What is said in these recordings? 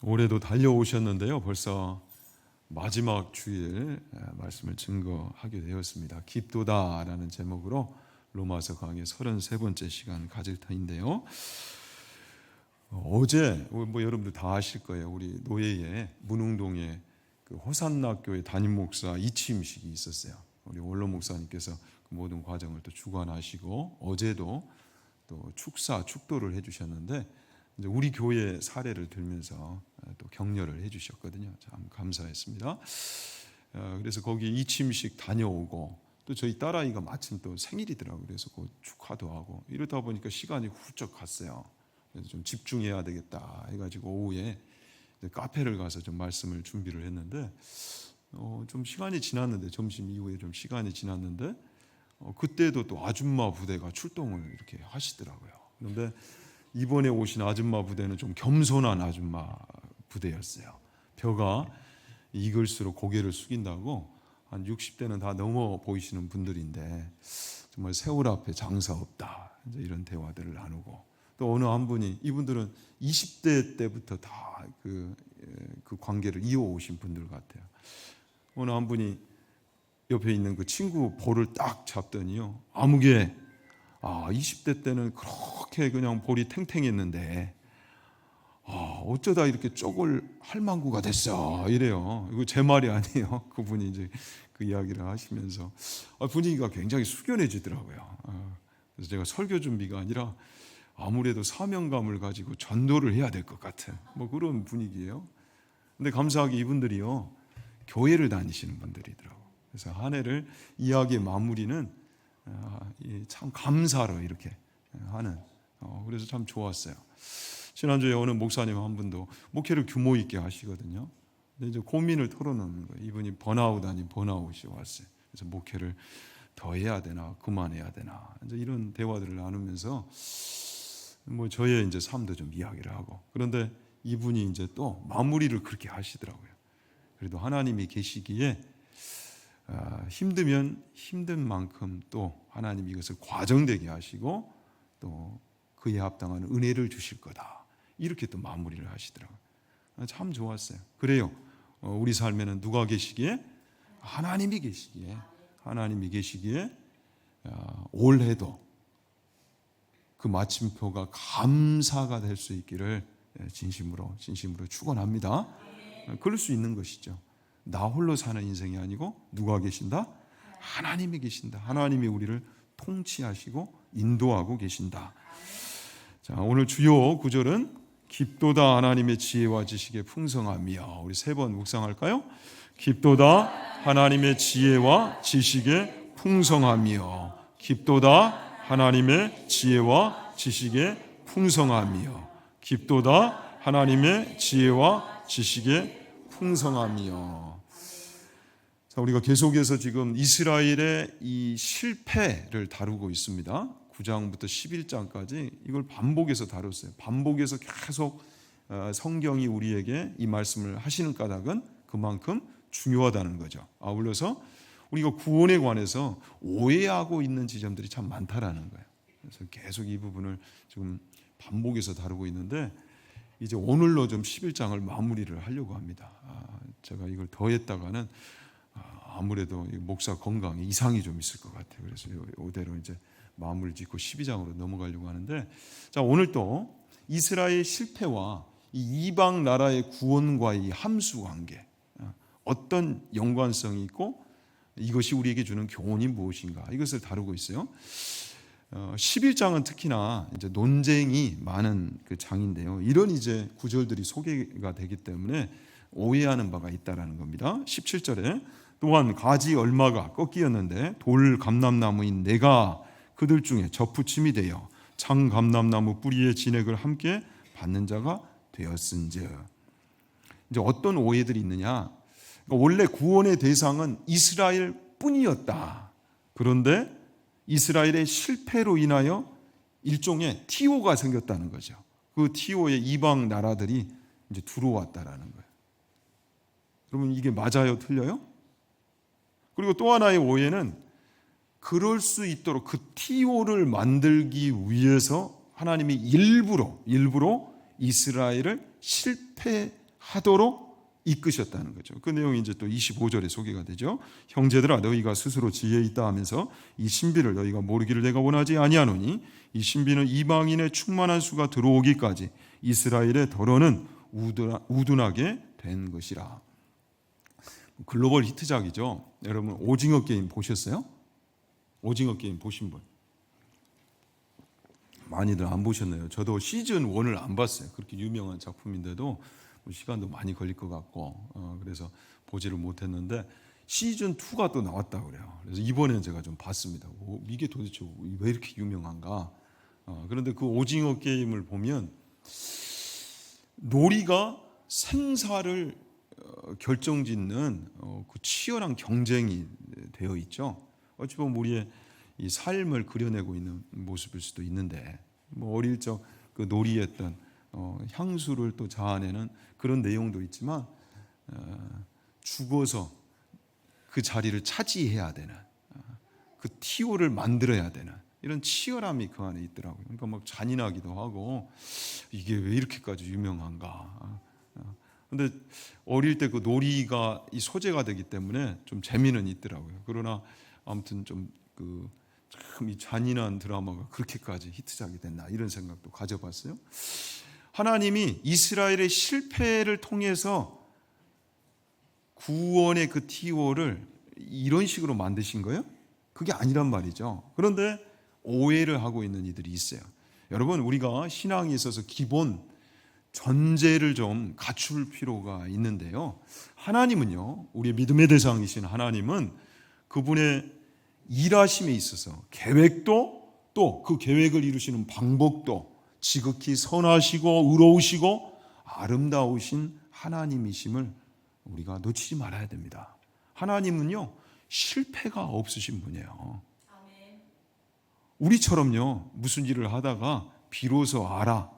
올해도 달려오셨는데요. 벌써 마지막 주일 말씀을 증거하게 되었습니다. 깊도다라는 제목으로 로마서 강의 33번째 시간 가질 터인데요. 어제 여러분들 다 아실 거예요. 우리 노예의 문흥동에 그 호산나 교회 담임 목사 이취임식이 있었어요. 우리 원로 목사님께서 그 모든 과정을 또 주관하시고 어제도 또 축도를 해주셨는데 이제 우리 교회 사례를 들면서 또 격려를 해주셨거든요. 참 감사했습니다. 그래서 거기 이취임식 다녀오고 또 저희 딸아이가 마침 또 생일이더라고요. 그래서 그 축하도 하고 이러다 보니까 시간이 훌쩍 갔어요. 그래서 좀 집중해야 되겠다 해가지고 오후에 카페를 가서 좀 말씀을 준비를 했는데 좀 시간이 지났는데 점심 이후에 좀 시간이 지났는데 그때도 또 아줌마 부대가 출동을 이렇게 하시더라고요. 그런데 이번에 오신 아줌마 부대는 좀 겸손한 아줌마 부대였어요. 벼가 익을수록 고개를 숙인다고 한 60대는 다 넘어 보이시는 분들인데 정말 세월 앞에 장사 없다 이제 이런 대화들을 나누고 또 어느 한 분이 이분들은 20대 때부터 다 그 관계를 이어오신 분들 같아요. 어느 한 분이 옆에 있는 그 친구 볼을 딱 잡더니요. 아무개 20대 때는 그렇게 그냥 볼이 탱탱했는데 어쩌다 이렇게 쪽을 할망구가 됐어 이래요. 이거 제 말이 아니에요. 그분이 이제 그 이야기를 하시면서 분위기가 굉장히 숙연해지더라고요. 그래서 제가 설교 준비가 아니라 아무래도 사명감을 가지고 전도를 해야 될 것 같은 그런 분위기예요. 근데 감사하게 이분들이요 교회를 다니시는 분들이더라고요. 그래서 한 해를 이야기의 마무리는 참 감사로 이렇게 하는 그래서 참 좋았어요. 지난주에 어느 목사님 한 분도 목회를 규모 있게 하시거든요. 근데 이제 고민을 털어놓는 거예요. 이분이 번아웃 아닌 번아웃이 왔어요. 그래서 목회를 더 해야 되나 그만해야 되나 이제 이런 대화들을 나누면서 저의 이제 삶도 좀 이야기를 하고 그런데 이분이 이제 또 마무리를 그렇게 하시더라고요. 그래도 하나님이 계시기에 힘들면 힘든 만큼 또 하나님이 이것을 과정되게 하시고 또 그에 합당한 은혜를 주실 거다. 이렇게 또 마무리를 하시더라고요. 참 좋았어요. 그래요. 우리 삶에는 누가 계시기에? 하나님이 계시기에 올해도 그 마침표가 감사가 될 수 있기를 진심으로 축원합니다. 그럴 수 있는 것이죠. 나 홀로 사는 인생이 아니고 누가 계신다? 하나님이 계신다. 하나님이 우리를 통치하시고 인도하고 계신다. 자, 오늘 주요 구절은 깊도다 하나님의 지혜와 지식의 풍성함이여. 우리 세 번 묵상할까요? 깊도다 하나님의 지혜와 지식의 풍성함이여. 깊도다 하나님의 지혜와 지식의 풍성함이여. 깊도다 하나님의 지혜와 지식의 풍성함이여. 자, 우리가 계속해서 지금 이스라엘의 이 실패를 다루고 있습니다. 9장부터 11장까지 이걸 반복해서 다뤘어요. 반복해서 계속 성경이 우리에게 이 말씀을 하시는 까닭은 그만큼 중요하다는 거죠. 아울러서 우리가 구원에 관해서 오해하고 있는 지점들이 참 많다라는 거예요. 그래서 계속 이 부분을 지금 반복해서 다루고 있는데 이제 오늘로 좀 11장을 마무리를 하려고 합니다. 제가 이걸 더 했다가는 아무래도 목사 건강에 이상이 좀 있을 것 같아요. 그래서 이대로 이제 마무리를 짓고 12장으로 넘어가려고 하는데 자, 오늘 또 이스라엘 실패와 이 이방 나라의 구원과의 함수 관계 어떤 연관성이 있고 이것이 우리에게 주는 교훈이 무엇인가 이것을 다루고 있어요. 11장은 특히나 이제 논쟁이 많은 그 장인데요. 이런 이제 구절들이 소개가 되기 때문에 오해하는 바가 있다라는 겁니다. 17절에 또한 가지 얼마가 꺾이었는데 돌 감람나무인 내가 그들 중에 접붙임이 되어 장 감람나무 뿌리의 진액을 함께 받는 자가 되었은즉. 이제 어떤 오해들이 있느냐? 원래 구원의 대상은 이스라엘 뿐이었다. 그런데 이스라엘의 실패로 인하여 일종의 티오가 생겼다는 거죠. 그 티오에 이방 나라들이 이제 들어왔다라는 거예요. 여러분 이게 맞아요? 틀려요? 그리고 또 하나의 오해는 그럴 수 있도록 그 티오를 만들기 위해서 하나님이 일부러 이스라엘을 실패하게 하도록 이끄셨다는 거죠. 그 내용이 이제 또 25절에 소개가 되죠. 형제들아 너희가 스스로 지혜 있다 하면서 이 신비를 너희가 모르기를 내가 원하지 아니하노니 이 신비는 이방인의 충만한 수가 들어오기까지 이스라엘의 덫은 우둔하게 된 것이라. 글로벌 히트작이죠. 여러분 오징어 게임 보셨어요? 오징어 게임 보신 분? 많이들 안 보셨네요. 저도 시즌 1을 안 봤어요. 그렇게 유명한 작품인데도 시간도 많이 걸릴 것 같고 그래서 보지를 못했는데 시즌 2가 또 나왔다고 그래요. 그래서 이번엔 제가 좀 봤습니다. 이게 도대체 왜 이렇게 유명한가? 그런데 그 오징어 게임을 보면 놀이가 생사를 결정짓는 그 치열한 경쟁이 되어 있죠. 어찌 보면 우리의 이 삶을 그려내고 있는 모습일 수도 있는데 뭐 어릴 적 그 놀이했던 향수를 또 자아내는 그런 내용도 있지만 죽어서 그 자리를 차지해야 되는 그 티오를 만들어야 되는 이런 치열함이 그 안에 있더라고요. 그러니까 막 잔인하기도 하고 이게 왜 이렇게까지 유명한가. 근데 어릴 때 그 놀이가 이 소재가 되기 때문에 좀 재미는 있더라고요. 그러나 아무튼 좀 그 참 이 잔인한 드라마가 그렇게까지 히트작이 됐나 이런 생각도 가져봤어요. 하나님이 이스라엘의 실패를 통해서 구원의 그 티오를 이런 식으로 만드신 거예요? 그게 아니란 말이죠. 그런데 오해를 하고 있는 이들이 있어요. 여러분 우리가 신앙에 있어서 기본 전제를 좀 갖출 필요가 있는데요. 하나님은요, 우리의 믿음의 대상이신 하나님은 그분의 일하심에 있어서 계획도 또 그 계획을 이루시는 방법도 지극히 선하시고 의로우시고 아름다우신 하나님이심을 우리가 놓치지 말아야 됩니다. 하나님은요, 실패가 없으신 분이에요. 우리처럼요, 무슨 일을 하다가 비로소 알아.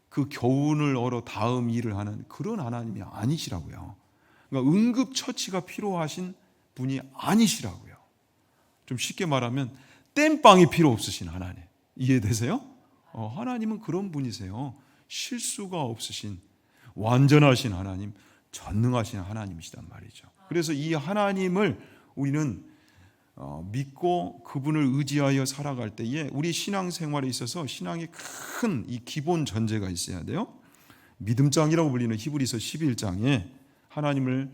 그 교훈을 얻어 다음 일을 하는 그런 하나님이 아니시라고요. 그러니까 응급처치가 필요하신 분이 아니시라고요. 좀 쉽게 말하면 땜빵이 필요 없으신 하나님. 이해되세요? 하나님은 그런 분이세요. 실수가 없으신 완전하신 하나님, 전능하신 하나님이시단 말이죠. 그래서 이 하나님을 우리는 믿고 그분을 의지하여 살아갈 때에 우리 신앙생활에 있어서 신앙의 큰 이 기본 전제가 있어야 돼요. 믿음장이라고 불리는 히브리서 11장에 하나님을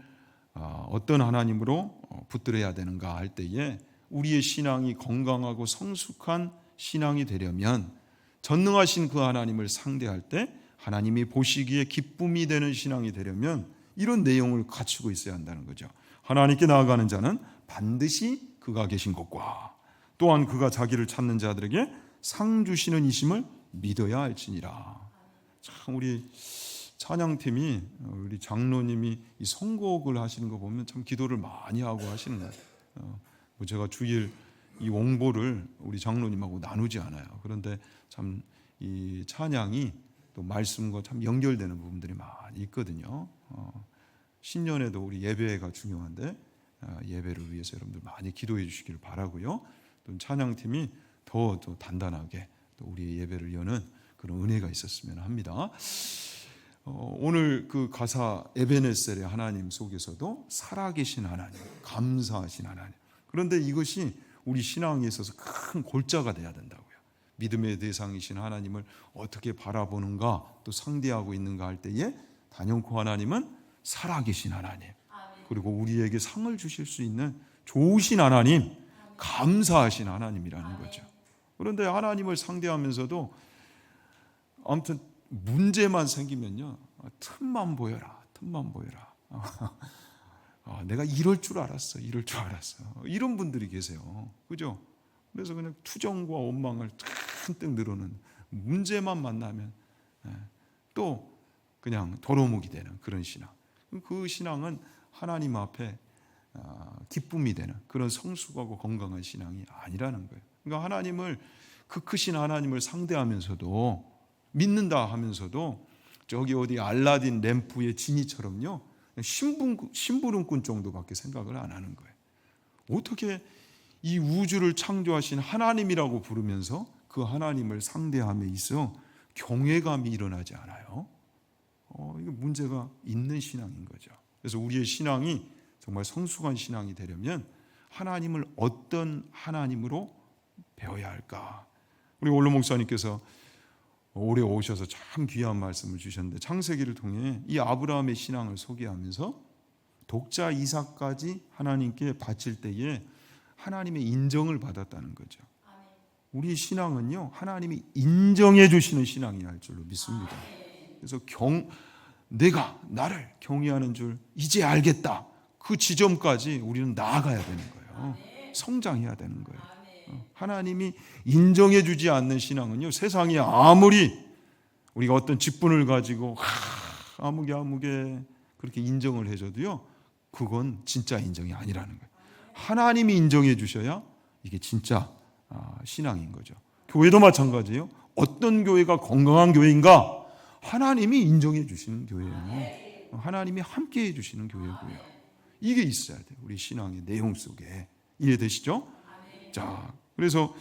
어떤 하나님으로 붙들어야 되는가 할 때에 우리의 신앙이 건강하고 성숙한 신앙이 되려면 전능하신 그 하나님을 상대할 때 하나님이 보시기에 기쁨이 되는 신앙이 되려면 이런 내용을 갖추고 있어야 한다는 거죠. 하나님께 나아가는 자는 반드시 그가 계신 곳과 또한 그가 자기를 찾는 자들에게 상 주시는 이심을 믿어야 할지니라. 참 우리 찬양팀이 우리 장로님이 이 선곡을 하시는 거 보면 참 기도를 많이 하고 하시는 것 같아요. 제가 주일 이 옹보를 우리 장로님하고 나누지 않아요. 그런데 참 이 찬양이 또 말씀과 참 연결되는 부분들이 많이 있거든요. 신년에도 우리 예배가 중요한데 예배를 위해서 여러분들 많이 기도해 주시기를 바라고요. 또 찬양팀이 더 단단하게 또 우리의 예배를 여는 그런 은혜가 있었으면 합니다. 오늘 그 가사 에베네셀의 하나님 속에서도 살아계신 하나님, 감사하신 하나님. 그런데 이것이 우리 신앙에 있어서 큰 골자가 돼야 된다고요. 믿음의 대상이신 하나님을 어떻게 바라보는가 또 상대하고 있는가 할 때에 단연코 하나님은 살아계신 하나님, 그리고 우리에게 상을 주실 수 있는 좋으신 하나님, 감사하신 하나님이라는 거죠. 그런데 하나님을 상대하면서도 아무튼 문제만 생기면요, 틈만 보여라. 내가 이럴 줄 알았어. 이런 분들이 계세요. 그죠? 그래서 그냥 투정과 원망을 잔뜩 늘어놓는, 문제만 만나면 또 그냥 도루묵이 되는 그런 신앙. 그 신앙은 하나님 앞에 기쁨이 되는 그런 성숙하고 건강한 신앙이 아니라는 거예요. 그러니까 하나님을, 그 크신 하나님을 상대하면서도, 믿는다 하면서도 저기 어디 알라딘 램프의 지니처럼요, 심부름꾼 정도밖에 생각을 안 하는 거예요. 어떻게 이 우주를 창조하신 하나님이라고 부르면서 그 하나님을 상대함에 있어 경외감이 일어나지 않아요? 이거 문제가 있는 신앙인 거죠. 그래서 우리의 신앙이 정말 성숙한 신앙이 되려면 하나님을 어떤 하나님으로 배워야 할까? 우리 올로 목사님께서 올해 오셔서 참 귀한 말씀을 주셨는데 창세기를 통해 이 아브라함의 신앙을 소개하면서 독자 이삭까지 하나님께 바칠 때에 하나님의 인정을 받았다는 거죠. 우리 신앙은요, 하나님이 인정해 주시는 신앙이야 할 줄로 믿습니다. 그래서 내가 나를 경외하는 줄 이제 알겠다. 그 지점까지 우리는 나아가야 되는 거예요. 성장해야 되는 거예요. 하나님이 인정해 주지 않는 신앙은요, 세상이 아무리 우리가 어떤 직분을 가지고 아무개 그렇게 인정을 해줘도요, 그건 진짜 인정이 아니라는 거예요. 하나님이 인정해 주셔야 이게 진짜 신앙인 거죠. 교회도 마찬가지예요. 어떤 교회가 건강한 교회인가? 하나님이 인정해 주시는 교회예요. 하나님이 함께 해 주시는 교회고요. 이게 있어야 돼요. 우리 신앙의 내용 속에. 이해되시죠? 자, 그래서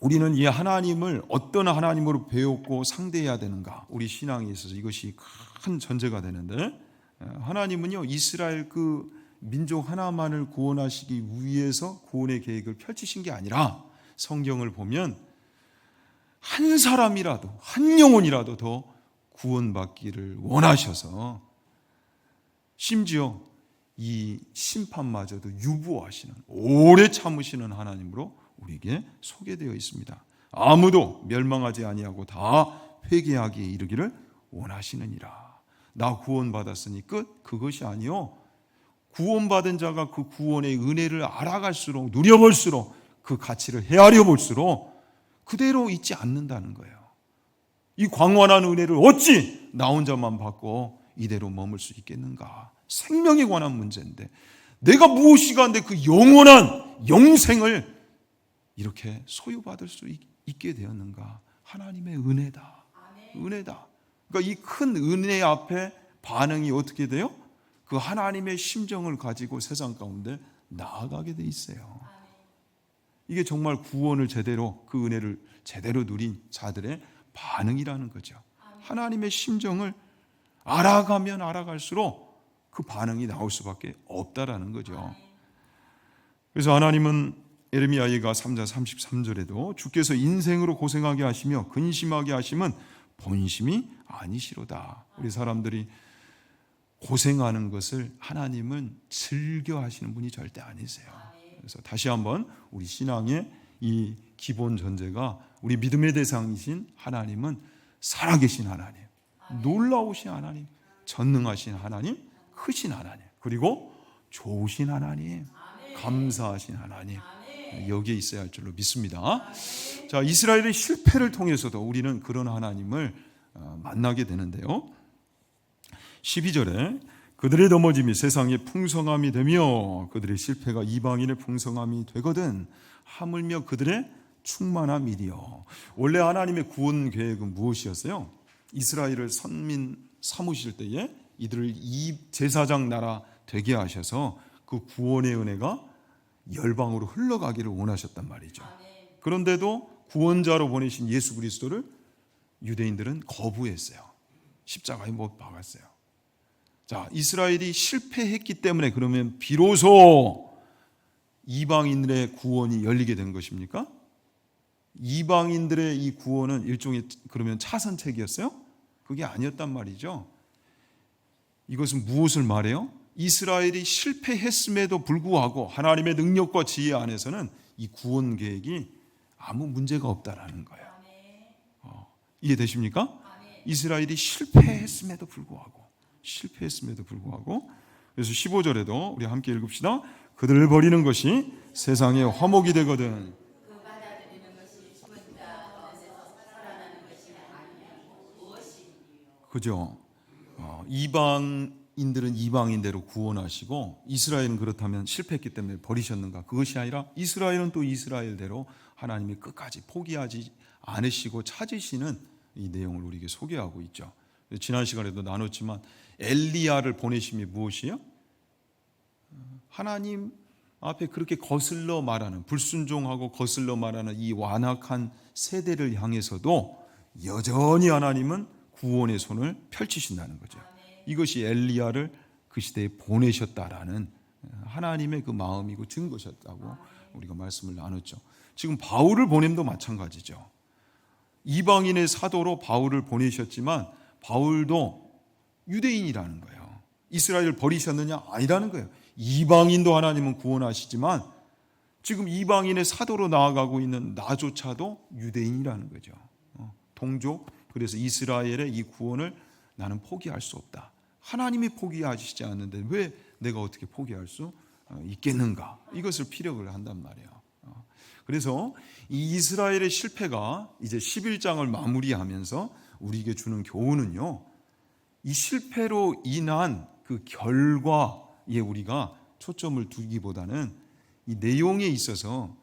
우리는 이 하나님을 어떤 하나님으로 배웠고 상대해야 되는가? 우리 신앙에 있어서 이것이 큰 전제가 되는데, 하나님은요, 이스라엘 그 민족 하나만을 구원하시기 위해서 구원의 계획을 펼치신 게 아니라 성경을 보면 한 사람이라도, 한 영혼이라도 더 구원받기를 원하셔서 심지어 이 심판마저도 유보하시는, 오래 참으시는 하나님으로 우리에게 소개되어 있습니다. 아무도 멸망하지 아니하고 다 회개하기에 이르기를 원하시느니라. 나 구원받았으니 끝? 그것이 아니요, 구원받은 자가 그 구원의 은혜를 알아갈수록, 누려볼수록, 그 가치를 헤아려 볼수록 그대로 있지 않는다는 거예요. 이 광활한 은혜를 어찌 나 혼자만 받고 이대로 머물 수 있겠는가? 생명에 관한 문제인데 내가 무엇이가 한데 그 영원한 영생을 이렇게 소유받을 수 있게 되었는가? 하나님의 은혜다. 은혜다. 그러니까 이 큰 은혜 앞에 반응이 어떻게 돼요? 그 하나님의 심정을 가지고 세상 가운데 나아가게 돼 있어요. 이게 정말 구원을 제대로, 그 은혜를 제대로 누린 자들의 반응이라는 거죠. 하나님의 심정을 알아가면 알아갈수록 그 반응이 나올 수밖에 없다라는 거죠. 그래서 하나님은 예레미야가 3장 33절에도 주께서 인생으로 고생하게 하시며 근심하게 하심은 본심이 아니시로다. 우리 사람들이 고생하는 것을 하나님은 즐겨 하시는 분이 절대 아니세요. 그래서 다시 한번 우리 신앙의 이 기본 전제가, 우리 믿음의 대상이신 하나님은 살아계신 하나님, 놀라우신 하나님, 전능하신 하나님, 크신 하나님, 그리고 좋으신 하나님, 감사하신 하나님, 여기에 있어야 할 줄로 믿습니다. 자, 이스라엘의 실패를 통해서도 우리는 그런 하나님을 만나게 되는데요. 12절에 그들의 넘어짐이 세상의 풍성함이 되며 그들의 실패가 이방인의 풍성함이 되거든 하물며 그들의 충만함이리요. 원래 하나님의 구원 계획은 무엇이었어요? 이스라엘을 선민 삼으실 때에 이들을 제사장 나라 되게 하셔서 그 구원의 은혜가 열방으로 흘러가기를 원하셨단 말이죠. 그런데도 구원자로 보내신 예수 그리스도를 유대인들은 거부했어요. 십자가에 못 박았어요. 자, 이스라엘이 실패했기 때문에 그러면 비로소 이방인들의 구원이 열리게 된 것입니까? 이방인들의 이 구원은 일종의 그러면 차선책이었어요? 그게 아니었단 말이죠. 이것은 무엇을 말해요? 이스라엘이 실패했음에도 불구하고 하나님의 능력과 지혜 안에서는 이 구원 계획이 아무 문제가 없다라는 거예요. 이해되십니까? 이스라엘이 실패했음에도 불구하고 그래서 15절에도 우리 함께 읽읍시다. 그들을 버리는 것이 세상의 화목이 되거든. 그죠? 이방인들은 이방인대로 구원하시고 이스라엘은 그렇다면 실패했기 때문에 버리셨는가? 그것이 아니라 이스라엘은 또 이스라엘대로 하나님이 끝까지 포기하지 않으시고 찾으시는 이 내용을 우리에게 소개하고 있죠. 지난 시간에도 나눴지만 엘리야를 보내심이 무엇이에요? 하나님 앞에 그렇게 거슬러 말하는, 불순종하고 거슬러 말하는 이 완악한 세대를 향해서도 여전히 하나님은 구원의 손을 펼치신다는 거죠. 이것이 엘리야를 그 시대에 보내셨다라는 하나님의 그 마음이고 증거셨다고 우리가 말씀을 나눴죠. 지금 바울을 보냄도 마찬가지죠. 이방인의 사도로 바울을 보내셨지만 바울도 유대인이라는 거예요. 이스라엘을 버리셨느냐? 아니라는 거예요. 이방인도 하나님은 구원하시지만 지금 이방인의 사도로 나아가고 있는 나조차도 유대인이라는 거죠. 동족. 그래서 이스라엘의 이 구원을 나는 포기할 수 없다. 하나님이 포기하시지 않는데 왜 내가 어떻게 포기할 수 있겠는가? 이것을 피력을 한단 말이에요. 그래서 이 이스라엘의 실패가 이제 11장을 마무리하면서 우리에게 주는 교훈은요, 이 실패로 인한 그 결과에 우리가 초점을 두기보다는 이 내용에 있어서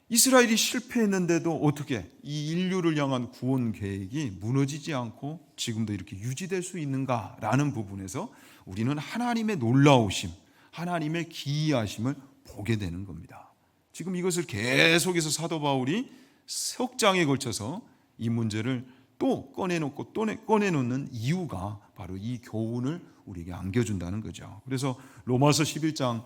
이스라엘이 실패했는데도 어떻게 이 인류를 향한 구원 계획이 무너지지 않고 지금도 이렇게 유지될 수 있는가라는 부분에서 우리는 하나님의 놀라우심, 하나님의 기이하심을 보게 되는 겁니다. 지금 이것을 계속해서 사도 바울이 석장에 걸쳐서 이 문제를 또 꺼내놓고 또 꺼내놓는 이유가 바로 이 교훈을 우리에게 안겨준다는 거죠. 그래서 로마서 11장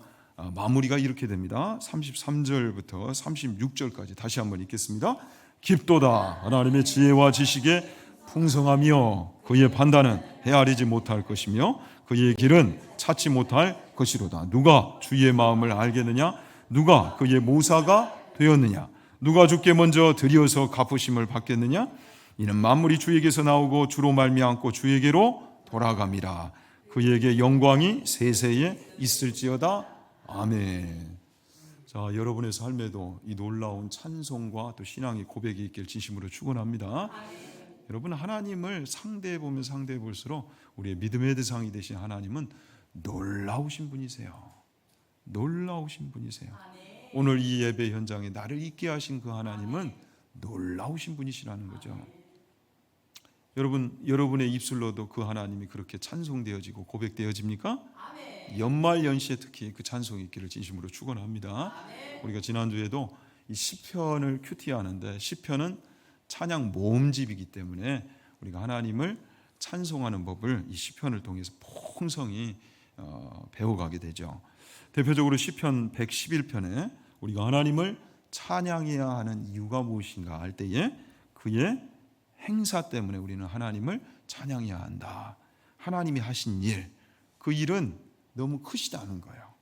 마무리가 이렇게 됩니다. 33절부터 36절까지 다시 한번 읽겠습니다. 깊도다 하나님의 지혜와 지식에 풍성하며 그의 판단은 헤아리지 못할 것이며 그의 길은 찾지 못할 것이로다. 누가 주의 마음을 알겠느냐? 누가 그의 모사가 되었느냐? 누가 주께 먼저 드리어서 갚으심을 받겠느냐? 이는 만물이 주에게서 나오고 주로 말미암고 주에게로 돌아감이라. 그에게 영광이 세세에 있을지어다. 아멘. 자, 여러분의 삶에도 이 놀라운 찬송과 또 신앙의 고백이 있길 진심으로 축원합니다. 여러분, 하나님을 상대해 보면 상대해 볼수록 우리의 믿음의 대상이 되신 하나님은 놀라우신 분이세요. 놀라우신 분이세요. 오늘 이 예배 현장에 나를 있게 하신 그 하나님은 놀라우신 분이시라는 거죠. 여러분의 입술로도 그 하나님이 그렇게 찬송되어지고 고백되어집니까? 연말 연시에 특히 그 찬송이 있기를 진심으로 축원합니다. 우리가 지난주에도 이 시편을 큐티하는데 시편은 찬양 모음집이기 때문에 우리가 하나님을 찬송하는 법을 이 시편을 통해서 풍성히 배워가게 되죠. 대표적으로 시편 111편에 우리가 하나님을 찬양해야 하는 이유가 무엇인가 할 때에 그의 행사 때문에 우리는 하나님을 찬양해야 한다. 하나님이 하신 일, 그 일은 너무 크시다는 거예요.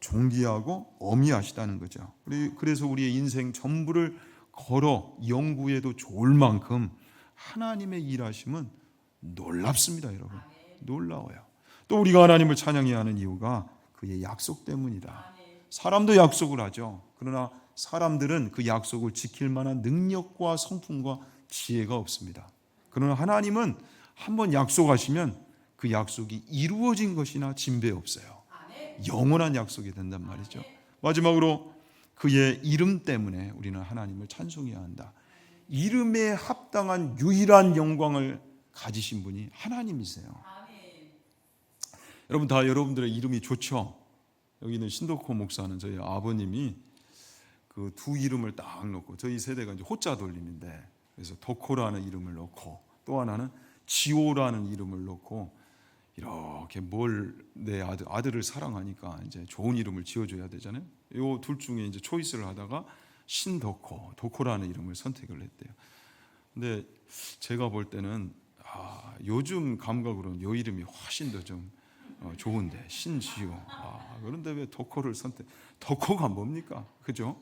존귀하고 어미하시다는 거죠. 그래서 우리의 인생 전부를 걸어 연구해도 좋을 만큼 하나님의 일하심은 놀랍습니다, 여러분. 놀라워요. 또 우리가 하나님을 찬양해야 하는 이유가 그의 약속 때문이다. 사람도 약속을 하죠. 그러나 사람들은 그 약속을 지킬 만한 능력과 성품과 지혜가 없습니다. 그러나 하나님은 한번 약속하시면 그 약속이 이루어진 것이나 진배 없어요. 영원한 약속이 된단 말이죠. 마지막으로 그의 이름 때문에 우리는 하나님을 찬송해야 한다. 이름에 합당한 유일한 영광을 가지신 분이 하나님이세요. 여러분, 다 여러분들의 이름이 좋죠. 여기 있는 신덕호 목사는 저희 아버님이 그 두 이름을 딱 놓고, 저희 세대가 이제 호자 돌림인데, 그래서 덕호라는 이름을 놓고 또 하나는 지호라는 이름을 놓고 이렇게 내 아들을 사랑하니까 이제 좋은 이름을 지어줘야 되잖아요. 이 둘 중에 이제 초이스를 하다가 신덕호, 덕호라는 이름을 선택을 했대요. 근데 제가 볼 때는 요즘 감각으로는 이 이름이 훨씬 더 좀 좋은데, 신지호. 그런데 왜 덕호를 덕호가 뭡니까? 그죠?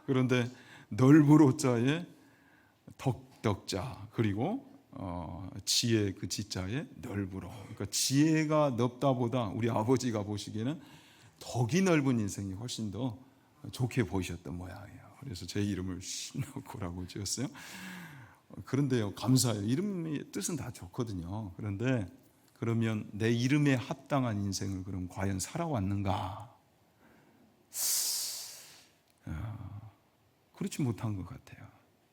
그런데 넓을 호자에 덕자, 그리고 지혜 그 지자에 넓으로. 그러니까 지혜가 넓다보다 우리 아버지가 보시기에는 덕이 넓은 인생이 훨씬 더 좋게 보이셨던 모양이에요. 그래서 제 이름을 신덕호라고 지었어요. 그런데요, 감사해요. 이름의 뜻은 다 좋거든요. 그런데 그러면 내 이름에 합당한 인생을 그럼 과연 살아왔는가? 그렇지 못한 것 같아요.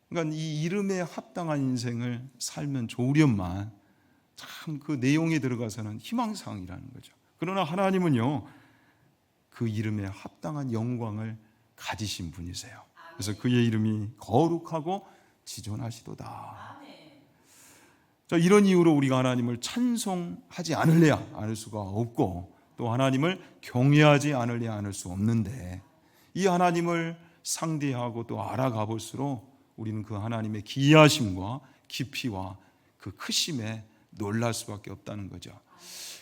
그러니까 이 이름에 합당한 인생을 살면 좋으련만 참 그 내용에 들어가서는 희망사항이라는 거죠. 그러나 하나님은요, 그 이름에 합당한 영광을 가지신 분이세요. 그래서 그의 이름이 거룩하고 지존하시도다. 자, 이런 이유로 우리가 하나님을 찬송하지 않을래야 않을 수가 없고 또 하나님을 경외하지 않을래야 않을 수 없는데 이 하나님을 상대하고 또 알아가 볼수록 우리는 그 하나님의 기이하심과 깊이와 그 크심에 놀랄 수밖에 없다는 거죠.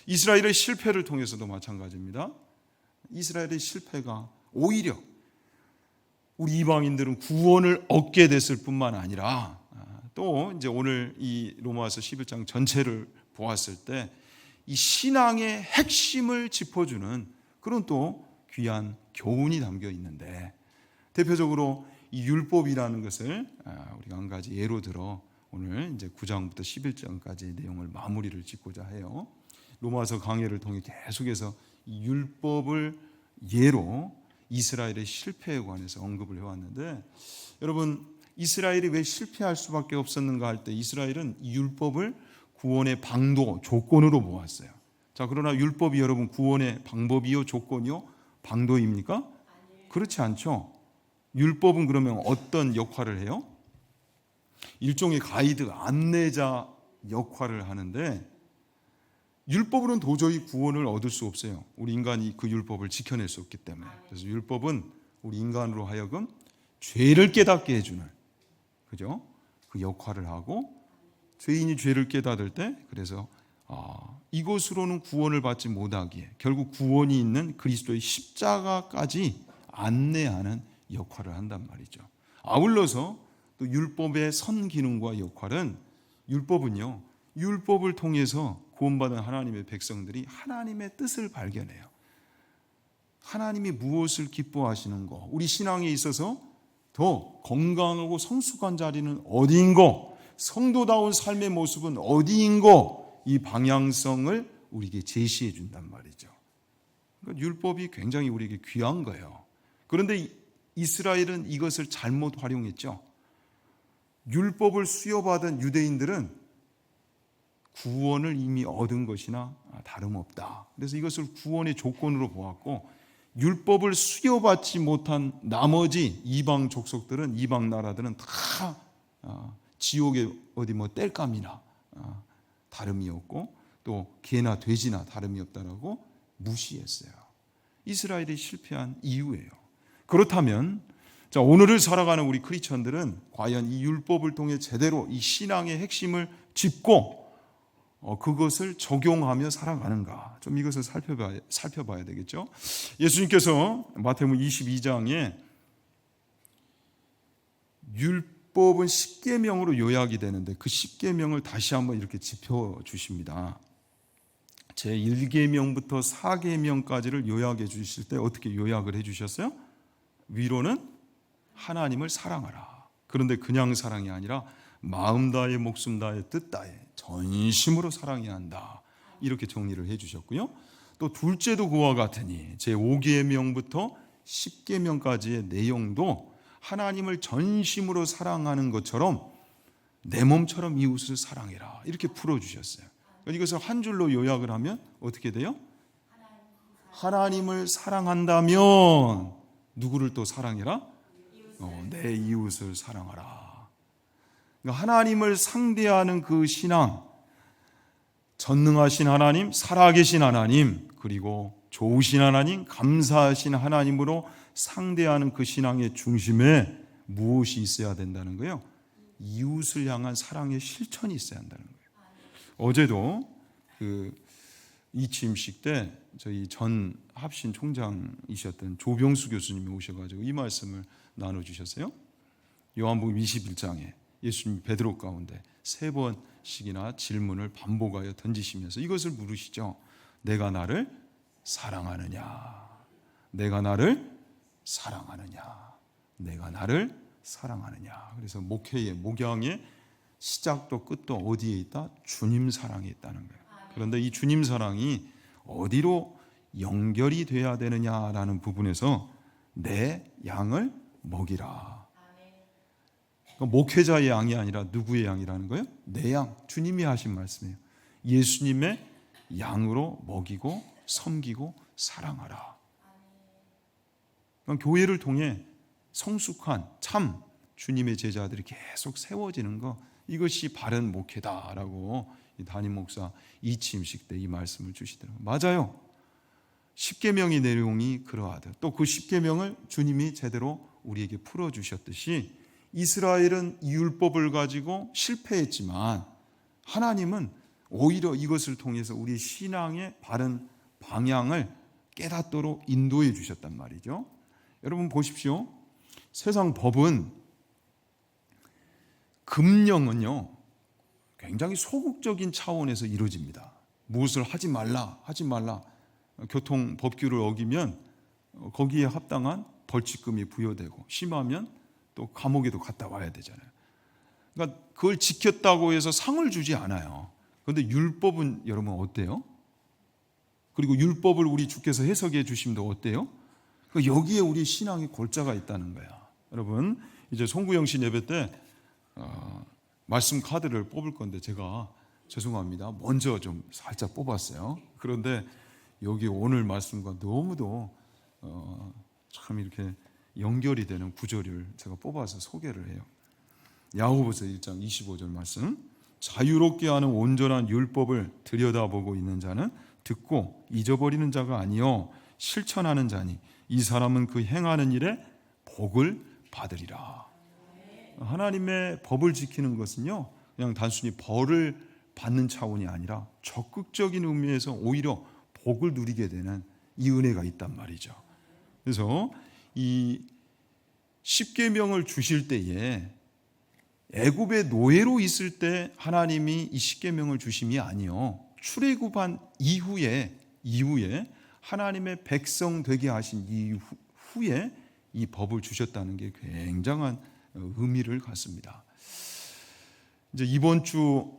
이스라엘의 실패를 통해서도 마찬가지입니다. 이스라엘의 실패가 오히려 우리 이방인들은 구원을 얻게 됐을 뿐만 아니라 또 이제 오늘 이 로마서 11장 전체를 보았을 때 이 신앙의 핵심을 짚어주는 그런 또 귀한 교훈이 담겨 있는데 대표적으로 이 율법이라는 것을 우리가 한 가지 예로 들어 오늘 이제 9장부터 11장까지의 내용을 마무리를 짓고자 해요. 로마서 강해를 통해 계속해서 이 율법을 예로 이스라엘의 실패에 관해서 언급을 해왔는데 여러분 이스라엘이 왜 실패할 수밖에 없었는가 할 때 이스라엘은 이 율법을 구원의 방도, 조건으로 보았어요. 자, 그러나 율법이 여러분 구원의 방법이요, 조건이요, 방도입니까? 그렇지 않죠. 율법은 그러면 어떤 역할을 해요? 일종의 가이드, 안내자 역할을 하는데 율법으로는 도저히 구원을 얻을 수 없어요. 우리 인간이 그 율법을 지켜낼 수 없기 때문에. 그래서 율법은 우리 인간으로 하여금 죄를 깨닫게 해주는, 그죠? 그 역할을 하고 죄인이 죄를 깨닫을 때 그래서 이것으로는 구원을 받지 못하기에 결국 구원이 있는 그리스도의 십자가까지 안내하는 역할을 한단 말이죠. 아울러서 또 율법의 선 기능과 역할은 율법은요. 율법을 통해서 구원받은 하나님의 백성들이 하나님의 뜻을 발견해요. 하나님이 무엇을 기뻐하시는 거, 우리 신앙에 있어서 더 건강하고 성숙한 자리는 어디인고, 성도다운 삶의 모습은 어디인고, 이 방향성을 우리에게 제시해 준단 말이죠. 그러니까 율법이 굉장히 우리에게 귀한 거예요. 그런데 이스라엘은 이것을 잘못 활용했죠. 율법을 수여받은 유대인들은 구원을 이미 얻은 것이나 다름없다. 그래서 이것을 구원의 조건으로 보았고, 율법을 수여받지 못한 나머지 이방 족속들은, 이방 나라들은 다 지옥의 어디 뭐 땔감이나 다름이 없고 또 개나 돼지나 다름이 없다라고 무시했어요. 이스라엘이 실패한 이유예요. 그렇다면 자, 오늘을 살아가는 우리 크리스천들은 과연 이 율법을 통해 제대로 이 신앙의 핵심을 짚고 그것을 적용하며 살아가는가? 좀 이것을 살펴봐야 되겠죠. 예수님께서 마태복음 22장에 율법은 10계명으로 요약이 되는데 그 10계명을 다시 한번 이렇게 짚어주십니다. 제1계명부터 4계명까지를 요약해 주실 때 어떻게 요약을 해 주셨어요? 위로는 하나님을 사랑하라. 그런데 그냥 사랑이 아니라 마음 다해 목숨 다해 뜻 다해 전심으로 사랑해야 한다. 이렇게 정리를 해 주셨고요. 또 둘째도 그와 같으니 제5계명부터 10계명까지의 내용도 하나님을 전심으로 사랑하는 것처럼 내 몸처럼 이웃을 사랑해라. 이렇게 풀어주셨어요. 이것을 한 줄로 요약을 하면 어떻게 돼요? 하나님을 사랑한다면 누구를 또 사랑해라? 내 이웃을 사랑하라. 그러니까 하나님을 상대하는 그 신앙, 전능하신 하나님, 살아계신 하나님, 그리고 좋으신 하나님, 감사하신 하나님으로 상대하는 그 신앙의 중심에 무엇이 있어야 된다는 거예요? 이웃을 향한 사랑의 실천이 있어야 한다는 거예요. 어제도 이 취임식 때 저희 전 합신 총장이셨던 조병수 교수님이 오셔가지고 이 말씀을 나눠주셨어요. 요한복음 21장에 예수님이 베드로 가운데 3번씩이나 질문을 반복하여 던지시면서 이것을 물으시죠. 내가 나를 사랑하느냐? 내가 나를 사랑하느냐? 내가 나를 사랑하느냐? 그래서 목양의 시작도 끝도 어디에 있다? 주님 사랑에 있다는 거예요. 그런데 이 주님 사랑이 어디로 연결이 돼야 되느냐라는 부분에서 내 양을 먹이라. 그러니까 목회자의 양이 아니라 누구의 양이라는 거예요? 내 양, 주님이 하신 말씀이에요. 예수님의 양으로 먹이고 섬기고 사랑하라. 그러니까 교회를 통해 성숙한 참 주님의 제자들이 계속 세워지는 거, 이것이 바른 목회다라고 담임 목사 이치임식 때 이 말씀을 주시더라고요. 맞아요. 십계명의 내용이 그러하듯 또 그 십계명을 주님이 제대로 우리에게 풀어주셨듯이 이스라엘은 이 율법을 가지고 실패했지만 하나님은 오히려 이것을 통해서 우리 신앙의 바른 방향을 깨닫도록 인도해 주셨단 말이죠. 여러분 보십시오. 세상 법은 금령은요 굉장히 소극적인 차원에서 이루어집니다. 무엇을 하지 말라 교통 법규를 어기면 거기에 합당한 벌칙금이 부여되고 심하면 또 감옥에도 갔다 와야 되잖아요. 그러니까 그걸 지켰다고 해서 상을 주지 않아요. 그런데 율법은 여러분 어때요? 그리고 율법을 우리 주께서 해석해 주심도 어때요? 그러니까 여기에 우리 신앙의 골자가 있다는 거야. 여러분 이제 송구영신 예배 때 말씀 카드를 뽑을 건데 제가 죄송합니다. 먼저 좀 살짝 뽑았어요. 그런데 여기 오늘 말씀과 너무도 참 이렇게 연결이 되는 구절을 제가 뽑아서 소개를 해요. 야고보서 1장 25절 말씀. 자유롭게 하는 온전한 율법을 들여다보고 있는 자는 듣고 잊어버리는 자가 아니요 실천하는 자니 이 사람은 그 행하는 일에 복을 받으리라. 하나님의 법을 지키는 것은요 그냥 단순히 벌을 받는 차원이 아니라 적극적인 의미에서 오히려 복을 누리게 되는 이 은혜가 있단 말이죠. 그래서 이 십계명을 주실 때에 애굽의 노예로 있을 때 하나님이 이 십계명을 주심이 아니요 출애굽한 이후에 하나님의 백성 되게 하신 이후에 이 법을 주셨다는 게 굉장한 의미를 갖습니다. 이제 이번 주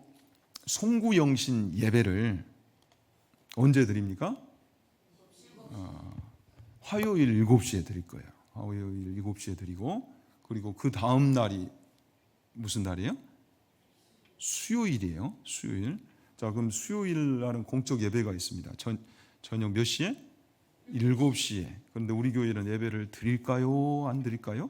송구영신 예배를 언제 드립니까? 화요일 7시에 드릴 거예요. 화요일 7시에 드리고 그리고 그 다음 날이 무슨 날이에요? 수요일이에요. 수요일. 자, 그럼 수요일 날은 공적 예배가 있습니다. 저녁 몇 시에? 7시에. 그런데 우리 교회는 예배를 드릴까요? 안 드릴까요?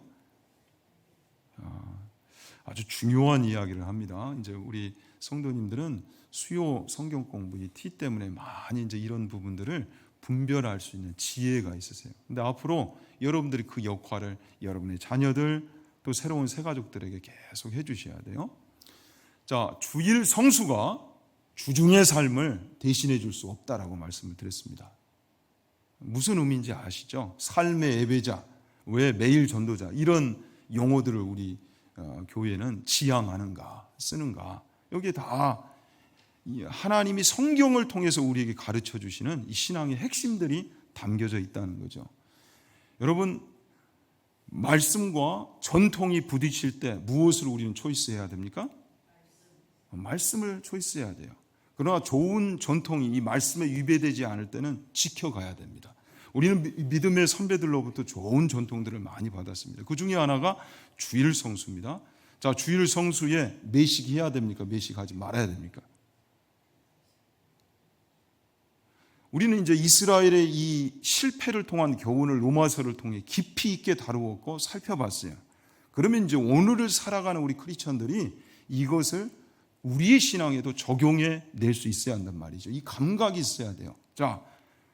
아주 중요한 이야기를 합니다. 이제 우리 성도님들은 수요 성경 공부 이 티 때문에 많이 이제 이런 부분들을 분별할 수 있는 지혜가 있으세요. 근데 앞으로 여러분들이 그 역할을 여러분의 자녀들 또 새로운 새가족들에게 계속 해주셔야 돼요. 자, 주일 성수가 주중의 삶을 대신해 줄 수 없다라고 말씀을 드렸습니다. 무슨 의미인지 아시죠? 삶의 예배자, 왜 매일 전도자 이런 용어들을 우리 교회는 지향하는가 쓰는가 여기에 다 하나님이 성경을 통해서 우리에게 가르쳐 주시는 이 신앙의 핵심들이 담겨져 있다는 거죠. 여러분 말씀과 전통이 부딪힐 때 무엇을 우리는 초이스해야 됩니까? 말씀을 초이스해야 돼요. 그러나 좋은 전통이 이 말씀에 위배되지 않을 때는 지켜가야 됩니다. 우리는 믿음의 선배들로부터 좋은 전통들을 많이 받았습니다. 그 중에 하나가 주일 성수입니다. 자, 주일 성수에 매식해야 됩니까? 매식하지 말아야 됩니까? 우리는 이제 이스라엘의 이 실패를 통한 교훈을 로마서를 통해 깊이 있게 다루었고 살펴봤어요. 그러면 이제 오늘을 살아가는 우리 크리스천들이 이것을 우리의 신앙에도 적용해 낼 수 있어야 한단 말이죠. 이 감각이 있어야 돼요. 자,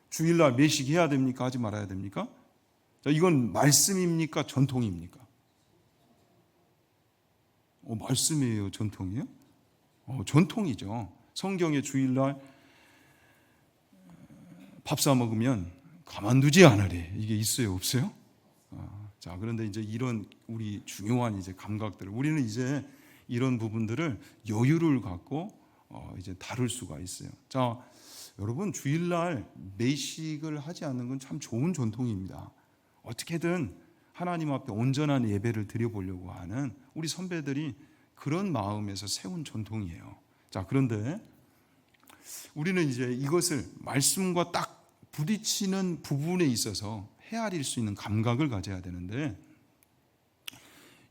주일날 매식해야 됩니까? 하지 말아야 됩니까? 자, 이건 말씀입니까? 전통입니까? 말씀이에요? 전통이에요? 전통이죠. 성경에 주일날 밥 사 먹으면 가만두지 않으리. 이게 있어요? 없어요? 자, 그런데 이제 이런 우리 중요한 이제 감각들을 우리는 이제 이런 부분들을 여유를 갖고 이제 다룰 수가 있어요. 자, 여러분 주일날 매식을 하지 않는 건 참 좋은 전통입니다. 어떻게든 하나님 앞에 온전한 예배를 드려보려고 하는 우리 선배들이 그런 마음에서 세운 전통이에요. 자, 그런데 우리는 이제 이것을 말씀과 딱 부딪히는 부분에 있어서 헤아릴 수 있는 감각을 가져야 되는데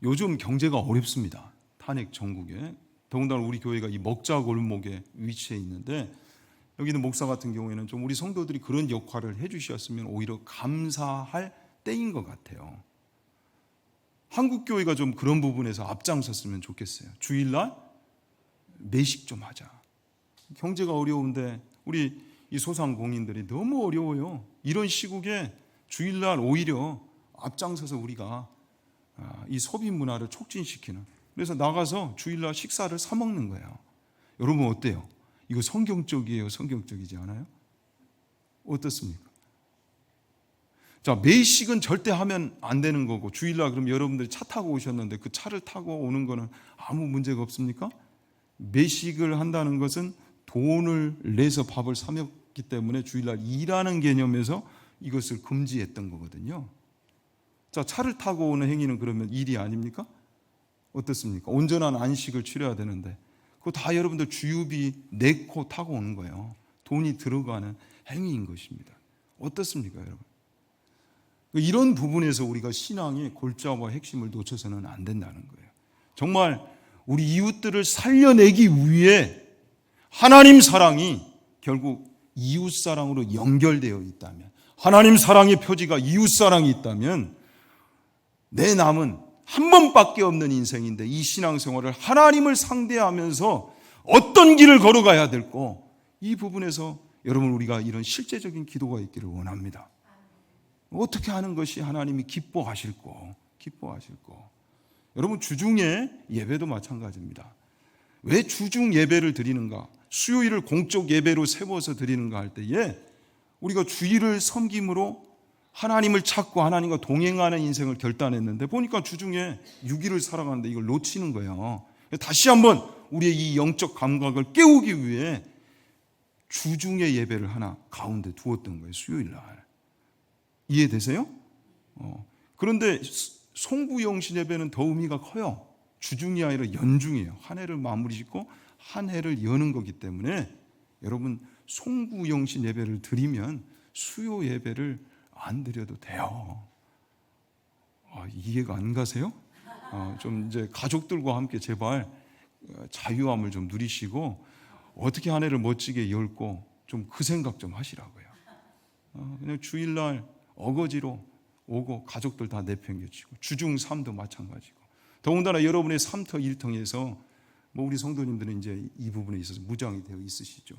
요즘 경제가 어렵습니다. 탄핵 전국에. 더군다나 우리 교회가 이 먹자 골목에 위치해 있는데 여기는 목사 같은 경우에는 좀 우리 성도들이 그런 역할을 해주셨으면 오히려 감사할 때인 것 같아요. 한국 교회가 좀 그런 부분에서 앞장섰으면 좋겠어요. 주일날 매식 좀 하자. 경제가 어려운데 우리 이 소상공인들이 너무 어려워요. 이런 시국에 주일날 오히려 앞장서서 우리가 이 소비 문화를 촉진시키는, 그래서 나가서 주일날 식사를 사 먹는 거예요. 여러분 어때요? 이거 성경적이에요? 성경적이지 않아요? 어떻습니까? 자, 매식은 절대 하면 안 되는 거고, 주일날 그럼 여러분들이 차 타고 오셨는데 그 차를 타고 오는 거는 아무 문제가 없습니까? 매식을 한다는 것은 돈을 내서 밥을 사 먹기 때문에 주일날 일하는 개념에서 이것을 금지했던 거거든요. 자, 차를 타고 오는 행위는 그러면 일이 아닙니까? 어떻습니까? 온전한 안식을 취해야 되는데 그거 다 여러분들 주유비 내고 타고 오는 거예요. 돈이 들어가는 행위인 것입니다. 어떻습니까, 여러분? 이런 부분에서 우리가 신앙의 골자와 핵심을 놓쳐서는 안 된다는 거예요. 정말 우리 이웃들을 살려내기 위해 하나님 사랑이 결국 이웃 사랑으로 연결되어 있다면, 하나님 사랑의 표지가 이웃 사랑이 있다면, 내 남은 한 번밖에 없는 인생인데 이 신앙생활을 하나님을 상대하면서 어떤 길을 걸어가야 될고, 이 부분에서 여러분 우리가 이런 실제적인 기도가 있기를 원합니다. 어떻게 하는 것이 하나님이 기뻐하실고. 여러분 주중에 예배도 마찬가지입니다. 왜 주중 예배를 드리는가? 수요일을 공적 예배로 세워서 드리는가 할 때에 우리가 주일을 섬김으로 하나님을 찾고 하나님과 동행하는 인생을 결단했는데 보니까 주중에 6일을 살아가는데 이걸 놓치는 거예요. 다시 한번 우리의 이 영적 감각을 깨우기 위해 주중의 예배를 하나 가운데 두었던 거예요. 수요일날. 이해되세요? 그런데 송구영신 예배는 더 의미가 커요. 주중이 아니라 연중이에요. 한 해를 마무리 짓고 한 해를 여는 거기 때문에 여러분 송구영신 예배를 드리면 수요 예배를 안 드려도 돼요. 이해가 안 가세요? 좀 이제 가족들과 함께 제발 자유함을 좀 누리시고 어떻게 한 해를 멋지게 열고 좀 그 생각 좀 하시라고요. 그냥 주일날 어거지로 오고 가족들 다 내팽개치고 주중 3도 마찬가지고, 더군다나 여러분의 3터 1터에서 뭐 우리 성도님들은 이제 이 부분에 있어서 무장이 되어 있으시죠.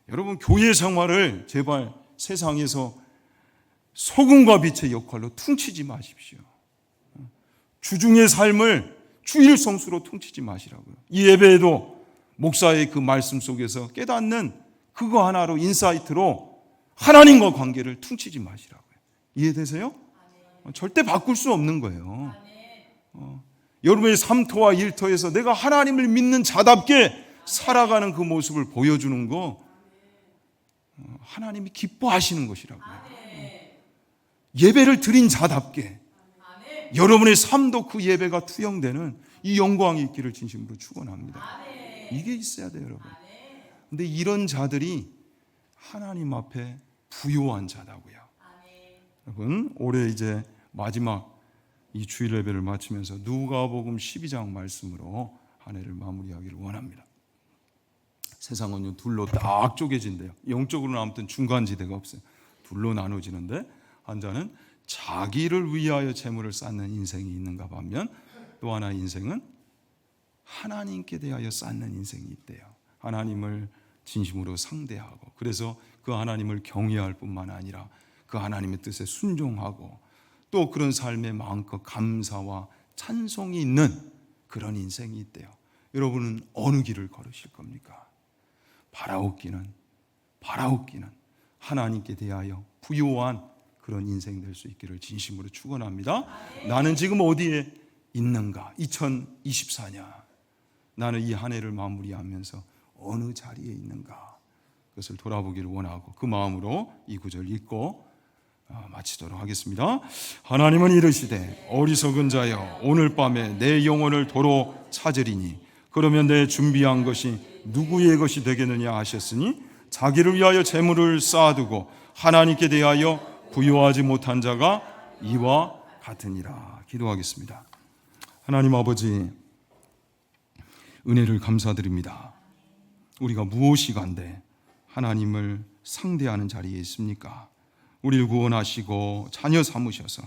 여러분 교회 생활을 제발 세상에서 소금과 빛의 역할로 퉁치지 마십시오. 주중의 삶을 주일 성수로 퉁치지 마시라고요. 이 예배에도 목사의 그 말씀 속에서 깨닫는 그거 하나로 인사이트로 하나님과 관계를 퉁치지 마시라고요. 이해되세요? 절대 바꿀 수 없는 거예요. 여러분의 3터와 1터에서 내가 하나님을 믿는 자답게 살아가는 그 모습을 보여주는 거 하나님이 기뻐하시는 것이라고요. 예배를 드린 자답게 여러분의 삶도 그 예배가 투영되는 이 영광이 있기를 진심으로 축원합니다. 이게 있어야 돼요, 여러분. 근데 이런 자들이 하나님 앞에 부요한 자다고요. 여러분 올해 이제 마지막 이 주일 예배를 마치면서 누가복음 12장 말씀으로 한 해를 마무리하기를 원합니다. 세상은 둘로 딱 쪼개진대요. 영적으로는 아무튼 중간지대가 없어요. 둘로 나눠지는데 한 자는 자기를 위하여 재물을 쌓는 인생이 있는가 반면 또 하나의 인생은 하나님께 대하여 쌓는 인생이 있대요. 하나님을 진심으로 상대하고, 그래서 그 하나님을 경외할 뿐만 아니라 그 하나님의 뜻에 순종하고 또 그런 삶에 마음껏 감사와 찬송이 있는 그런 인생이 있대요. 여러분은 어느 길을 걸으실 겁니까? 바라옵기는 하나님께 대하여 부요한 그런 인생 될 수 있기를 진심으로 축원합니다. 나는 지금 어디에 있는가? 2024년 나는 이 한 해를 마무리하면서 어느 자리에 있는가? 그것을 돌아보기를 원하고 그 마음으로 이 구절 읽고 마치도록 하겠습니다. 하나님은 이르시되 어리석은 자여 오늘 밤에 내 영혼을 도로 찾으리니 그러면 내 준비한 것이 누구의 것이 되겠느냐 하셨으니 자기를 위하여 재물을 쌓아두고 하나님께 대하여 부요하지 못한 자가 이와 같으니라. 기도하겠습니다. 하나님 아버지, 은혜를 감사드립니다. 우리가 무엇이 간데 하나님을 상대하는 자리에 있습니까? 우리를 구원하시고 자녀 삼으셔서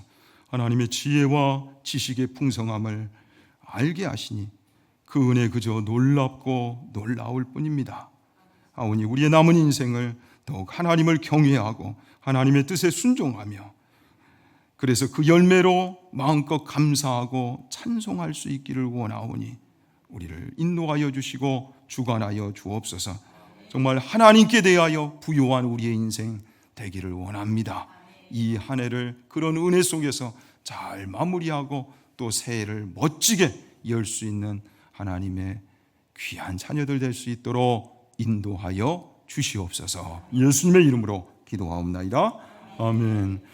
하나님의 지혜와 지식의 풍성함을 알게 하시니 그 은혜 그저 놀랍고 놀라울 뿐입니다. 아오니 우리의 남은 인생을 더욱 하나님을 경외하고 하나님의 뜻에 순종하며 그래서 그 열매로 마음껏 감사하고 찬송할 수 있기를 원하오니 우리를 인도하여 주시고 주관하여 주옵소서. 정말 하나님께 대하여 부요한 우리의 인생 되기를 원합니다. 이 한 해를 그런 은혜 속에서 잘 마무리하고 또 새해를 멋지게 열 수 있는 하나님의 귀한 자녀들 될 수 있도록 인도하여 주시옵소서. 예수님의 이름으로 기도하옵나이다. 아멘.